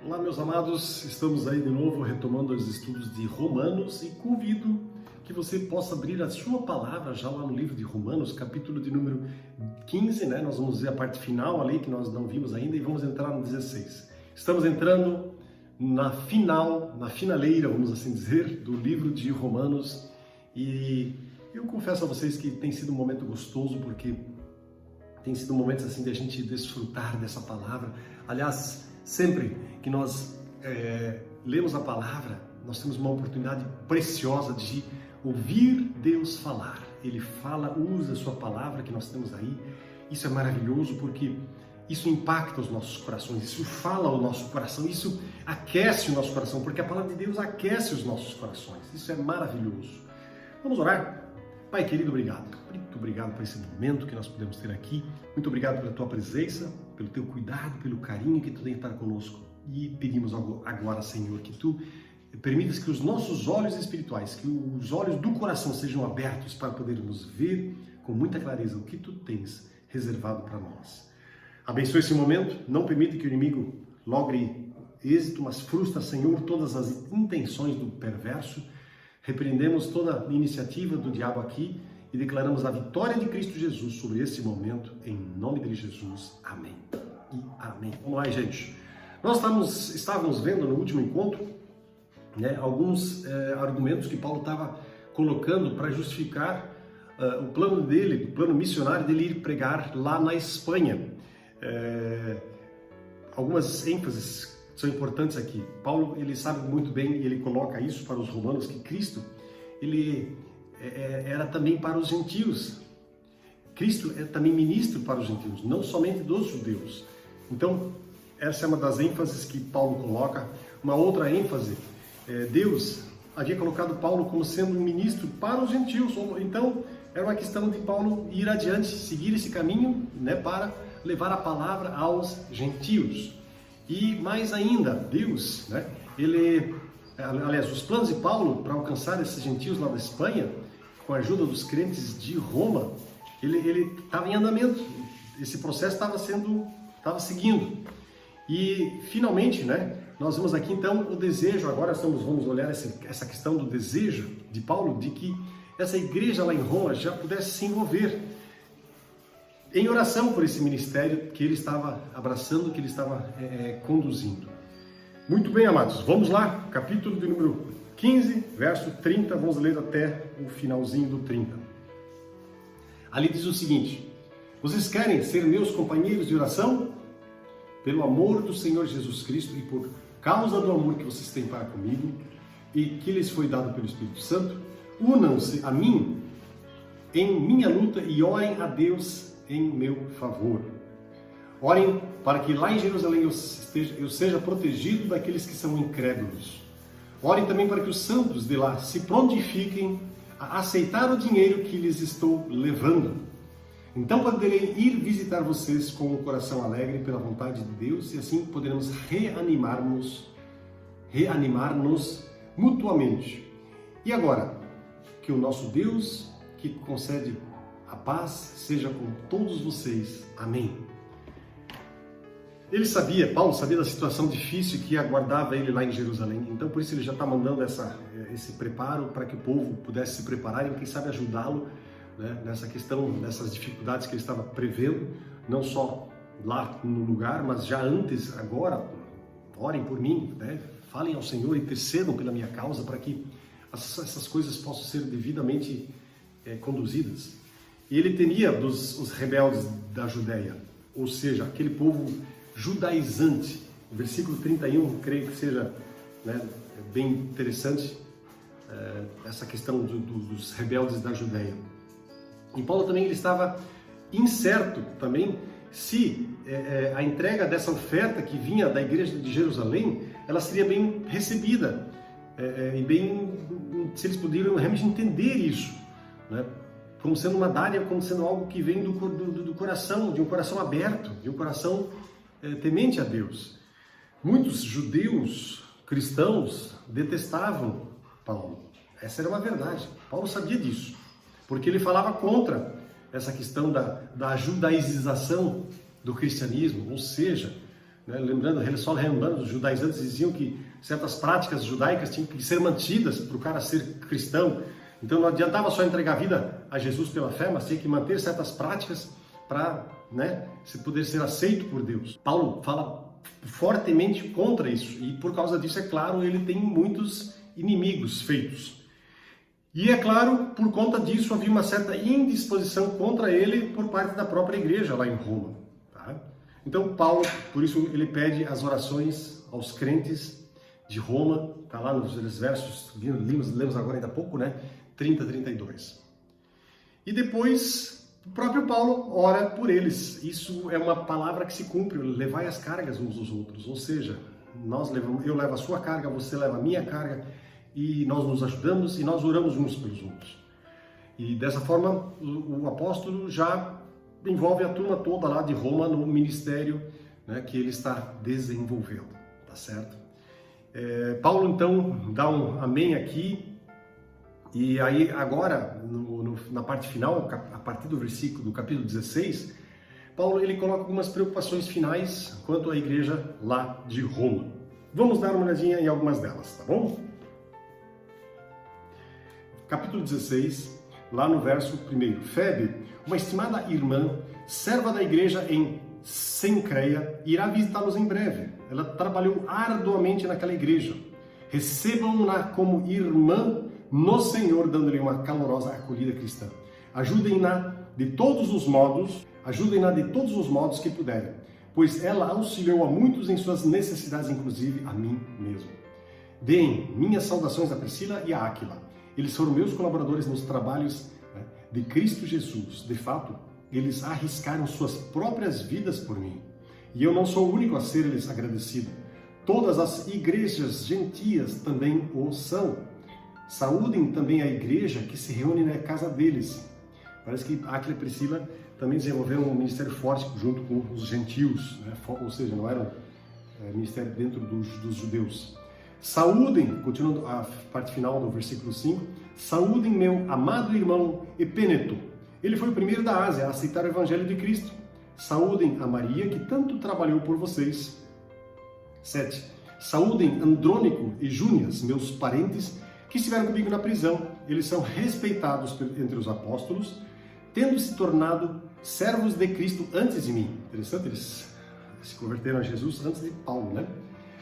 Olá, meus amados, estamos aí de novo retomando os estudos de Romanos e convido que você possa abrir a sua palavra já lá no livro de Romanos, capítulo de número 15, né? Nós vamos ver a parte final ali que nós não vimos ainda e vamos entrar no 16. Estamos entrando na finaleira, vamos assim dizer, do livro de Romanos e eu confesso a vocês que tem sido um momento gostoso porque tem sido momentos assim de a gente desfrutar dessa palavra. Aliás, sempre que nós lemos a palavra, nós temos uma oportunidade preciosa de ouvir Deus falar. Ele fala, usa a sua palavra que nós temos aí. Isso é maravilhoso porque isso impacta os nossos corações, isso fala ao nosso coração, isso aquece o nosso coração, porque a palavra de Deus aquece os nossos corações. Isso é maravilhoso. Vamos orar? Pai querido, obrigado. Muito obrigado por esse momento que nós podemos ter aqui. Muito obrigado pela tua presença, pelo teu cuidado, pelo carinho que tu tem estar conosco. E pedimos agora, Senhor, que tu permitas que os nossos olhos espirituais, que os olhos do coração sejam abertos para podermos ver com muita clareza o que tu tens reservado para nós. Abençoe esse momento, não permita que o inimigo logre êxito, mas frustra, Senhor, todas as intenções do perverso. Repreendemos toda a iniciativa do diabo aqui e declaramos a vitória de Cristo Jesus sobre esse momento, em nome de Jesus. Amém e amém. Vamos lá, gente. Nós estávamos vendo no último encontro, né, alguns argumentos que Paulo estava colocando para justificar o plano dele, o plano missionário dele ir pregar lá na Espanha. Algumas ênfases são importantes aqui. Paulo, ele sabe muito bem, e ele coloca isso para os romanos, que Cristo, ele era também para os gentios. Cristo é também ministro para os gentios, não somente dos judeus. Então, essa é uma das ênfases que Paulo coloca. Uma outra ênfase, Deus havia colocado Paulo como sendo um ministro para os gentios. Então, era uma questão de Paulo ir adiante, seguir esse caminho, né, para levar a palavra aos gentios. E mais ainda, Deus, né, os planos de Paulo para alcançar esses gentios lá da Espanha, com a ajuda dos crentes de Roma, ele estava em andamento, esse processo estava seguindo. E finalmente, né, nós vemos aqui então o desejo, agora vamos olhar essa questão do desejo de Paulo, de que essa igreja lá em Roma já pudesse se envolver em oração por esse ministério que ele estava abraçando, que ele estava conduzindo. Muito bem, amados, vamos lá, capítulo de número 15, verso 30, vamos ler até o finalzinho do 30. Ali diz o seguinte: vocês querem ser meus companheiros de oração? Pelo amor do Senhor Jesus Cristo e por causa do amor que vocês têm para comigo e que lhes foi dado pelo Espírito Santo, unam-se a mim em minha luta e orem a Deus em meu favor. Orem para que lá em Jerusalém eu seja protegido daqueles que são incrédulos. Orem também para que os santos de lá se prontifiquem a aceitar o dinheiro que lhes estou levando. Então poderei ir visitar vocês com o coração alegre pela vontade de Deus e assim poderemos reanimar-nos mutuamente. E agora, que o nosso Deus, que concede a paz, seja com todos vocês. Amém. Paulo sabia da situação difícil que aguardava ele lá em Jerusalém. Então, por isso ele já está mandando esse preparo para que o povo pudesse se preparar e, quem sabe, ajudá-lo, né, nessa questão, nessas dificuldades que ele estava prevendo, não só lá no lugar, mas já antes, agora, orem por mim, né, falem ao Senhor, intercedam pela minha causa para que essas coisas possam ser devidamente conduzidas. E ele temia os rebeldes da Judéia, ou seja, aquele povo judaizante. O versículo 31, creio que seja, né, bem interessante, essa questão dos rebeldes da Judéia. E Paulo também ele estava incerto também se a entrega dessa oferta que vinha da igreja de Jerusalém, ela seria bem recebida, se eles poderiam realmente entender isso, né? Como sendo uma dádiva, como sendo algo que vem do coração, de um coração aberto, de um coração temente a Deus. Muitos judeus cristãos detestavam Paulo. Essa era uma verdade. Paulo sabia disso, porque ele falava contra essa questão da judaização do cristianismo, ou seja, né? Só lembrando, os judaizantes diziam que certas práticas judaicas tinham que ser mantidas para o cara ser cristão. Então não adiantava só entregar a vida a Jesus pela fé, mas tinha que manter certas práticas para, né, se poder ser aceito por Deus. Paulo fala fortemente contra isso e por causa disso, é claro, ele tem muitos inimigos feitos. E é claro, por conta disso havia uma certa indisposição contra ele por parte da própria igreja lá em Roma. Tá? Então Paulo, por isso ele pede as orações aos crentes de Roma, está lá nos versos, lemos agora ainda há pouco, né? 30, 32. E depois, o próprio Paulo ora por eles. Isso é uma palavra que se cumpre, levai as cargas uns dos outros. Ou seja, eu levo a sua carga, você leva a minha carga, e nós nos ajudamos e nós oramos uns pelos outros. E dessa forma, o apóstolo já envolve a turma toda lá de Roma no ministério, né, que ele está desenvolvendo, tá certo? Paulo então dá um amém aqui. E aí agora, na parte final, a partir do capítulo 16, Paulo ele coloca algumas preocupações finais quanto à igreja lá de Roma. Vamos dar uma olhadinha em algumas delas, tá bom? Capítulo 16, lá no verso 1. Febe, uma estimada irmã, serva da igreja em Cencreia, irá visitá-los em breve. Ela trabalhou arduamente naquela igreja. Recebam-na como irmã no Senhor, dando-lhe uma calorosa acolhida cristã. Ajudem-na de todos os modos que puderem, pois ela auxiliou a muitos em suas necessidades, inclusive a mim mesmo. Deem minhas saudações a Priscila e a Áquila. Eles foram meus colaboradores nos trabalhos, né, de Cristo Jesus. De fato, eles arriscaram suas próprias vidas por mim. E eu não sou o único a ser-lhes agradecido. Todas as igrejas gentias também o são. Saúdem também a igreja que se reúne na casa deles. Parece que Áquila e Priscila também desenvolveram um ministério forte junto com os gentios, né? Ou seja, não era um ministério dentro dos judeus. Saúdem, continuando a parte final do versículo 5, saúdem meu amado irmão Epêneto. Ele foi o primeiro da Ásia a aceitar o evangelho de Cristo. Saúdem a Maria, que tanto trabalhou por vocês. 7. Saúdem Andrônico e Júnias, meus parentes, que estiveram comigo na prisão. Eles são respeitados entre os apóstolos, tendo se tornado servos de Cristo antes de mim. Interessante, eles se converteram a Jesus antes de Paulo, né?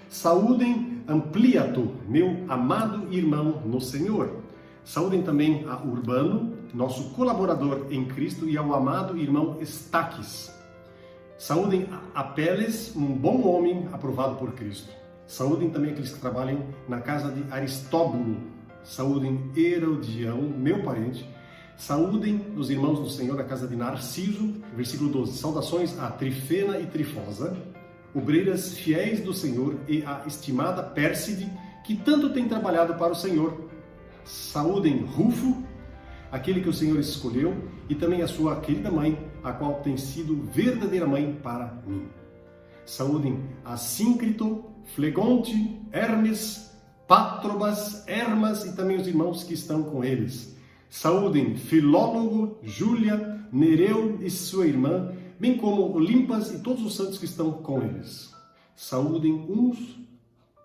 Saúdem Ampliato, meu amado irmão no Senhor. Saúdem também a Urbano, nosso colaborador em Cristo, e ao amado irmão Estaques. Saúdem a Apeles, um bom homem aprovado por Cristo. Saúdem também aqueles que trabalham na casa de Aristóbulo. Saúdem Herodião, meu parente. Saúdem os irmãos do Senhor da casa de Narciso. Versículo 12. Saudações a Trifena e Trifosa, obreiras fiéis do Senhor, e a estimada Pérside, que tanto tem trabalhado para o Senhor. Saúdem Rufo, aquele que o Senhor escolheu, e também a sua querida mãe, a qual tem sido verdadeira mãe para mim. Saúdem a Síncrito, Flegonte, Hermes, Pátrobas, Hermas e também os irmãos que estão com eles. Saúdem Filólogo, Júlia, Nereu e sua irmã, bem como Olimpas e todos os santos que estão com eles. Saúdem uns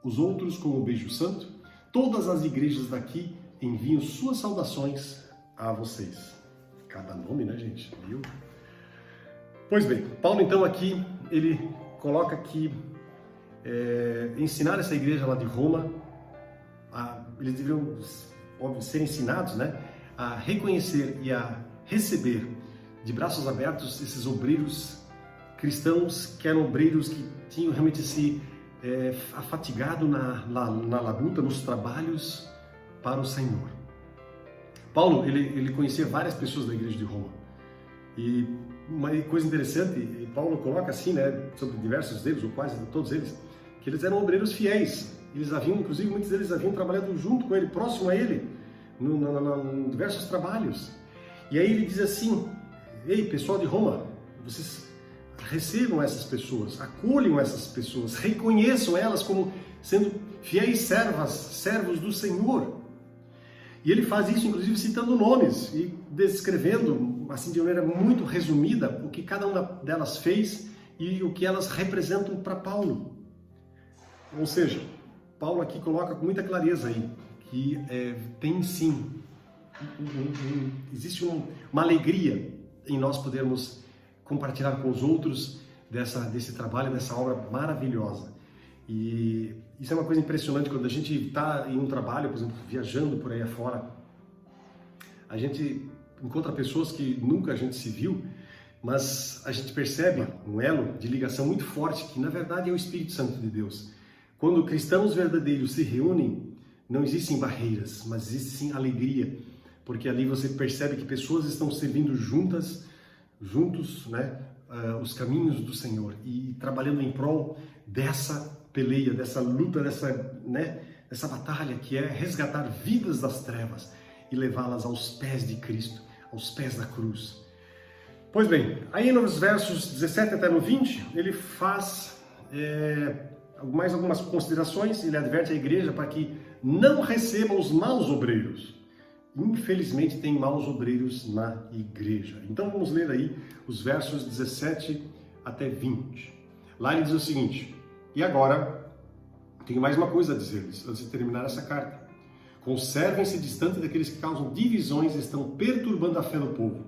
os outros com um beijo santo. Todas as igrejas daqui enviam suas saudações a vocês. Cada nome, né, gente? Viu? Pois bem, Paulo então aqui, ele coloca que ensinar essa igreja lá de Roma, eles deveriam, óbvio, ser ensinados, né, a reconhecer e a receber de braços abertos esses obreiros cristãos, que eram obreiros que tinham realmente se afatigado na labuta, nos trabalhos para o Senhor. Paulo, ele conhecia várias pessoas da igreja de Roma. E uma coisa interessante, Paulo coloca assim, né, sobre diversos deles, ou quase todos eles, que eles eram obreiros fiéis. Eles haviam, inclusive, muitos deles haviam trabalhado junto com ele, próximo a ele, em diversos trabalhos. E aí ele diz assim: ei, pessoal de Roma, vocês recebam essas pessoas, acolham essas pessoas, reconheçam elas como sendo fiéis servos do Senhor. E ele faz isso, inclusive, citando nomes e descrevendo, assim, de maneira muito resumida, o que cada uma delas fez e o que elas representam para Paulo. Ou seja, Paulo aqui coloca com muita clareza aí que tem sim, existe uma alegria em nós podermos compartilhar com os outros desse trabalho, dessa obra maravilhosa. E isso é uma coisa impressionante quando a gente está em um trabalho, por exemplo, viajando por aí afora, a gente encontra pessoas que nunca a gente se viu, mas a gente percebe um elo de ligação muito forte que na verdade é o Espírito Santo de Deus. Quando cristãos verdadeiros se reúnem, não existem barreiras, mas existe sim alegria, porque ali você percebe que pessoas estão servindo juntos, né, os caminhos do Senhor e trabalhando em prol dessa peleia, dessa luta, dessa batalha que é resgatar vidas das trevas e levá-las aos pés de Cristo, aos pés da cruz. Pois bem, aí nos versos 17 até no 20, ele faz mais algumas considerações, ele adverte a igreja para que não receba os maus obreiros. Infelizmente tem maus obreiros na igreja. Então vamos ler aí os versos 17 até 20. Lá ele diz o seguinte: e agora, tenho mais uma coisa a dizer-lhes, antes de terminar essa carta. Conservem-se distante daqueles que causam divisões e estão perturbando a fé do povo,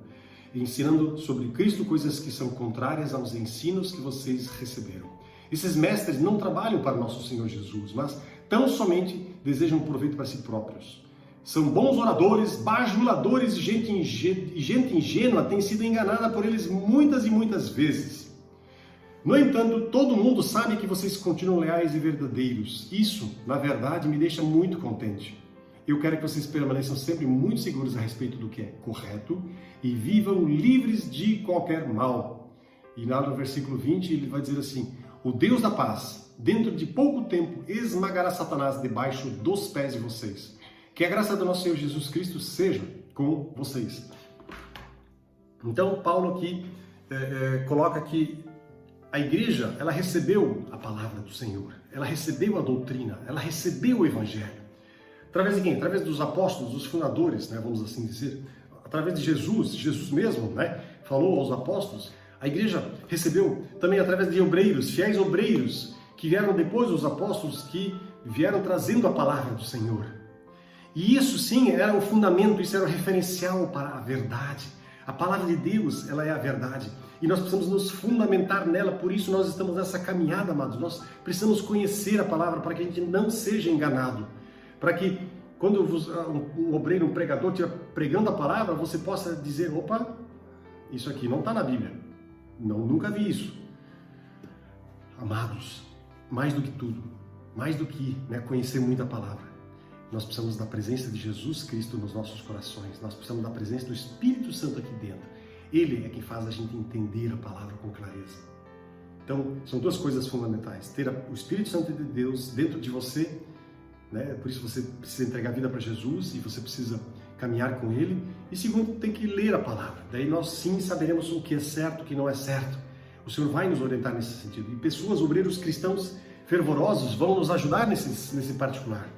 ensinando sobre Cristo coisas que são contrárias aos ensinos que vocês receberam. Esses mestres não trabalham para nosso Senhor Jesus, mas tão somente desejam proveito para si próprios. São bons oradores, bajuladores e gente ingênua tem sido enganada por eles muitas e muitas vezes. No entanto, todo mundo sabe que vocês continuam leais e verdadeiros. Isso, na verdade, me deixa muito contente. Eu quero que vocês permaneçam sempre muito seguros a respeito do que é correto e vivam livres de qualquer mal. E lá no versículo 20 ele vai dizer assim: o Deus da paz, dentro de pouco tempo, esmagará Satanás debaixo dos pés de vocês. Que a graça do nosso Senhor Jesus Cristo seja com vocês. Então, Paulo aqui coloca que a igreja, ela recebeu a palavra do Senhor, ela recebeu a doutrina, ela recebeu o Evangelho. Através de quem? Através dos apóstolos, dos fundadores, né, vamos assim dizer. Através de Jesus mesmo, né, falou aos apóstolos. A igreja recebeu também através de obreiros, fiéis obreiros, que vieram depois dos apóstolos, que vieram trazendo a palavra do Senhor. E isso sim era o fundamento, isso era o referencial para a verdade. A palavra de Deus, ela é a verdade. E nós precisamos nos fundamentar nela, por isso nós estamos nessa caminhada, amados. Nós precisamos conhecer a palavra para que a gente não seja enganado. Para que quando um obreiro, um pregador estiver pregando a palavra, você possa dizer: opa, isso aqui não está na Bíblia. Não, nunca vi isso. Amados, mais do que tudo, mais do que conhecer muito a palavra, nós precisamos da presença de Jesus Cristo nos nossos corações. Nós precisamos da presença do Espírito Santo aqui dentro. Ele é quem faz a gente entender a palavra com clareza. Então, são duas coisas fundamentais. Ter o Espírito Santo de Deus dentro de você, né? Por isso você precisa entregar a vida para Jesus e você precisa caminhar com Ele. E segundo, tem que ler a palavra. Daí nós sim saberemos o que é certo, o que não é certo. O Senhor vai nos orientar nesse sentido. E pessoas, obreiros cristãos fervorosos vão nos ajudar nesse particular.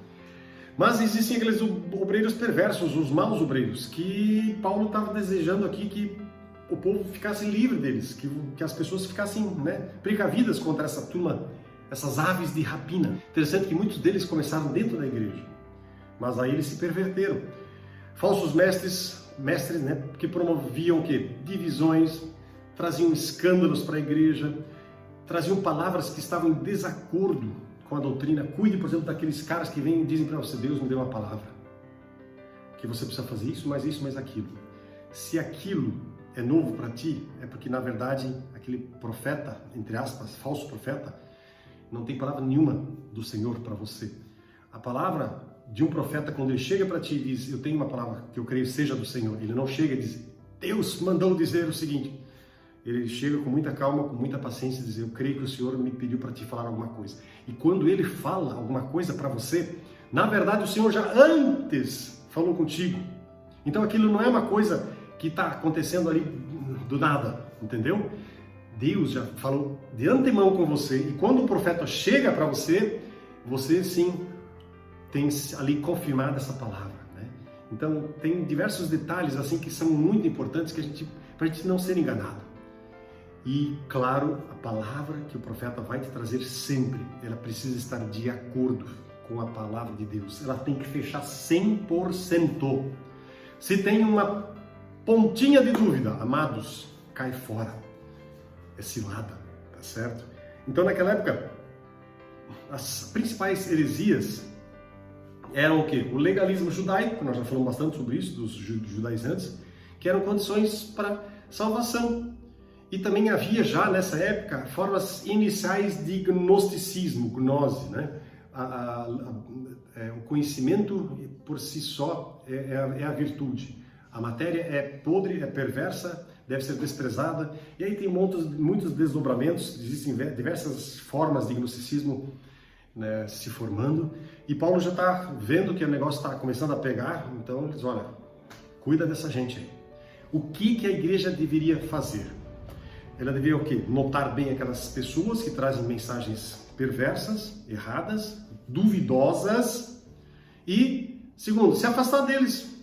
Mas existem aqueles obreiros perversos, os maus obreiros, que Paulo estava desejando aqui que o povo ficasse livre deles, que as pessoas ficassem precavidas contra essa turma, essas aves de rapina. Interessante que muitos deles começaram dentro da igreja, mas aí eles se perverteram. Falsos mestres, que promoviam o quê? Divisões, traziam escândalos para a igreja, traziam palavras que estavam em desacordo com a doutrina. Cuide, por exemplo, daqueles caras que vêm e dizem para você: Deus me deu uma palavra, que você precisa fazer isso, mais aquilo. Se aquilo é novo para ti, é porque na verdade aquele profeta, entre aspas, falso profeta, não tem palavra nenhuma do Senhor para você. A palavra de um profeta, quando ele chega para ti e diz: eu tenho uma palavra que eu creio seja do Senhor, ele não chega e diz: Deus mandou dizer o seguinte. Ele chega com muita calma, com muita paciência e diz: eu creio que o Senhor me pediu para te falar alguma coisa. E quando ele fala alguma coisa para você, na verdade o Senhor já antes falou contigo. Então aquilo não é uma coisa que está acontecendo ali do nada, entendeu? Deus já falou de antemão com você. E quando o profeta chega para você, você sim tem ali confirmado essa palavra, né? Então tem diversos detalhes assim que são muito importantes para a gente não ser enganado. E, claro, a palavra que o profeta vai te trazer sempre, ela precisa estar de acordo com a palavra de Deus. Ela tem que fechar 100%. Se tem uma pontinha de dúvida, amados, cai fora. É cilada, tá certo? Então, naquela época, as principais heresias eram o quê? O legalismo judaico, nós já falamos bastante sobre isso, dos judaizantes, que eram condições para salvação. E também havia já nessa época formas iniciais de gnosticismo, gnose, né? O conhecimento por si só é a virtude. A matéria é podre, é perversa, deve ser desprezada. E aí tem muitos desdobramentos, existem diversas formas de gnosticismo, né, se formando. E Paulo já está vendo que o negócio está começando a pegar, então ele diz, olha, cuida dessa gente aí. O que a igreja deveria fazer? Ela deveria o quê? Notar bem aquelas pessoas que trazem mensagens perversas, erradas, duvidosas e, segundo, se afastar deles.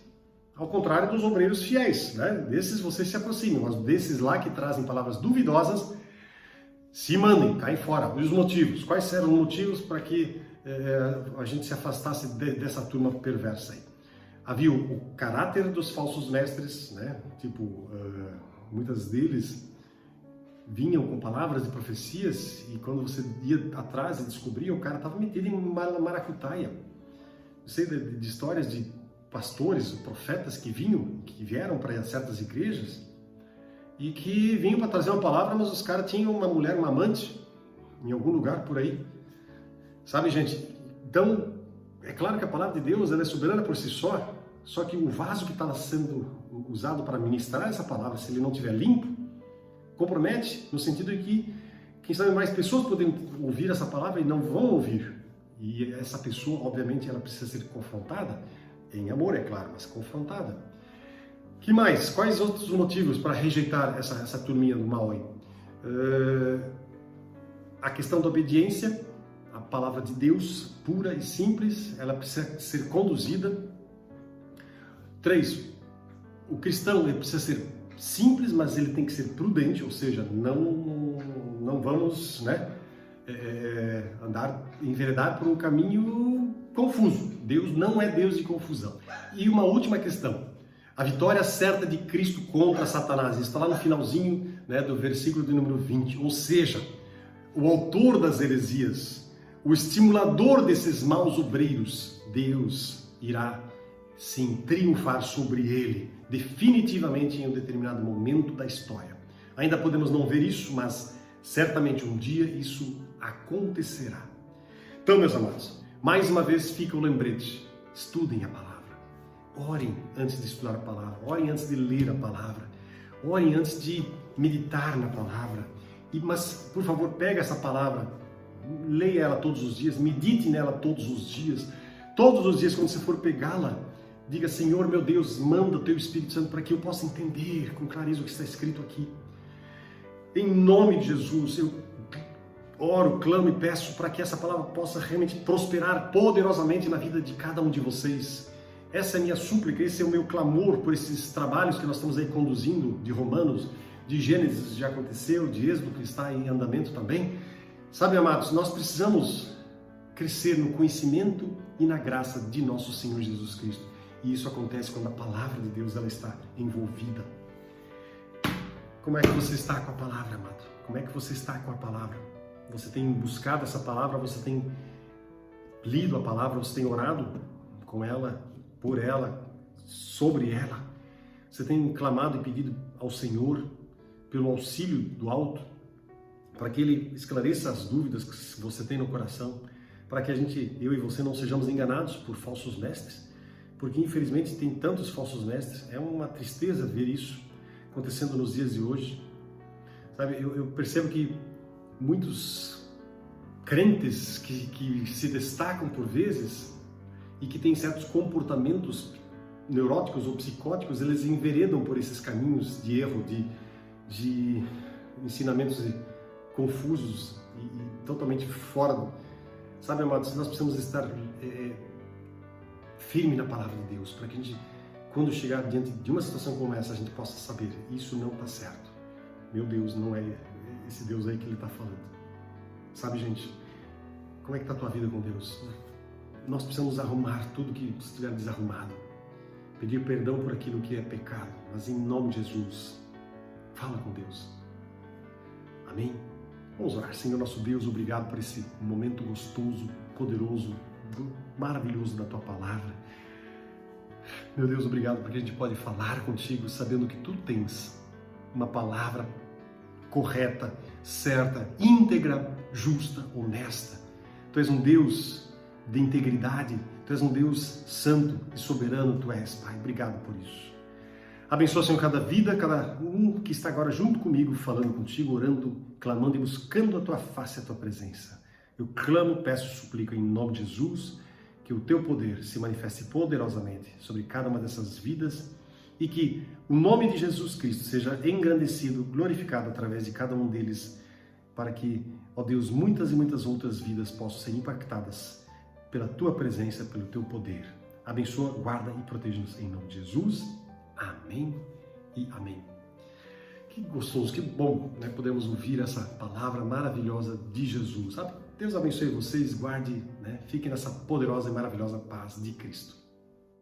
Ao contrário dos obreiros fiéis, né? Desses vocês se aproximam, mas desses lá que trazem palavras duvidosas, se mandem, caem fora. E os motivos? Quais eram os motivos para que a gente se afastasse dessa turma perversa aí? Havia o caráter dos falsos mestres, né? Tipo, muitas deles vinham com palavras e profecias e quando você ia atrás e descobria, o cara estava metido em maracutaia. Eu sei de histórias de pastores, profetas que vieram para certas igrejas e que vinham para trazer uma palavra, mas os caras tinham uma mulher, uma amante, em algum lugar por aí. Sabe, gente? Então, é claro que a palavra de Deus ela é soberana por si só que o vaso que está sendo usado para ministrar essa palavra, se ele não estiver limpo, compromete no sentido de que, quem sabe, mais pessoas podem ouvir essa palavra e não vão ouvir. E essa pessoa, obviamente, ela precisa ser confrontada, em amor, é claro, mas confrontada. Que mais? Quais outros motivos para rejeitar essa turminha do mal aí? A questão da obediência, a palavra de Deus, pura e simples, ela precisa ser conduzida. 3. O cristão ele precisa ser simples, mas ele tem que ser prudente, ou seja, não vamos, né, enveredar por um caminho confuso. Deus não é Deus de confusão. E uma última questão, a vitória certa de Cristo contra Satanás. Isso está lá no finalzinho, né, do versículo de número 20. Ou seja, o autor das heresias, o estimulador desses maus obreiros, Deus irá sim triunfar sobre ele, definitivamente em um determinado momento da história. Ainda podemos não ver isso, mas certamente um dia isso acontecerá. Então, meus amados, mais uma vez fica o lembrete, estudem a palavra, orem antes de estudar a palavra, orem antes de ler a palavra, orem antes de meditar na palavra, mas por favor, pega essa palavra, leia ela todos os dias, medite nela todos os dias quando você for pegá-la, diga, Senhor meu Deus, manda o teu Espírito Santo para que eu possa entender com clareza o que está escrito aqui. Em nome de Jesus, eu oro, clamo e peço para que essa palavra possa realmente prosperar poderosamente na vida de cada um de vocês. Essa é a minha súplica, esse é o meu clamor por esses trabalhos que nós estamos aí conduzindo, de Romanos, de Gênesis já aconteceu, de Êxodo que está em andamento também. Sabe, amados, nós precisamos crescer no conhecimento e na graça de nosso Senhor Jesus Cristo. E isso acontece quando a palavra de Deus ela está envolvida. Como é que você está com a palavra, amado? Como é que você está com a palavra? Você tem buscado essa palavra? Você tem lido a palavra? Você tem orado com ela, por ela, sobre ela? Você tem clamado e pedido ao Senhor pelo auxílio do alto, para que Ele esclareça as dúvidas que você tem no coração, para que eu e você não sejamos enganados por falsos mestres? Porque infelizmente tem tantos falsos mestres, é uma tristeza ver isso acontecendo nos dias de hoje. Sabe, eu percebo que muitos crentes que se destacam por vezes e que têm certos comportamentos neuróticos ou psicóticos, eles enveredam por esses caminhos de erro, de ensinamentos confusos e totalmente fora. Sabe, amados, nós precisamos estar firme na palavra de Deus, para que a gente, quando chegar diante de uma situação como essa, a gente possa saber, isso não está certo. meu Deus, não é esse Deus aí que ele está falando. Sabe, gente, como é que está a tua vida com Deus? Nós precisamos arrumar tudo que estiver desarrumado, pedir perdão por aquilo que é pecado, mas em nome de Jesus, fala com Deus. Amém? Vamos orar. Senhor nosso Deus, obrigado por esse momento gostoso, poderoso, maravilhoso da tua palavra. Meu Deus, obrigado porque a gente pode falar contigo sabendo que tu tens uma palavra correta, certa, íntegra, justa, honesta. Tu és um Deus de integridade, tu és um Deus santo e soberano, tu és, Pai. Obrigado por isso. Abençoa, Senhor, cada vida, cada um que está agora junto comigo, falando contigo, orando, clamando e buscando a tua face e a tua presença. Eu clamo, peço, suplico em nome de Jesus, que o teu poder se manifeste poderosamente sobre cada uma dessas vidas e que o nome de Jesus Cristo seja engrandecido, glorificado através de cada um deles, para que, ó Deus, muitas e muitas outras vidas possam ser impactadas pela tua presença, pelo teu poder. Abençoa, guarda e proteja-nos em nome de Jesus. Amém e amém. Que gostoso, que bom, né? Podemos ouvir essa palavra maravilhosa de Jesus. Deus abençoe vocês, guarde, né? Fiquem nessa poderosa e maravilhosa paz de Cristo.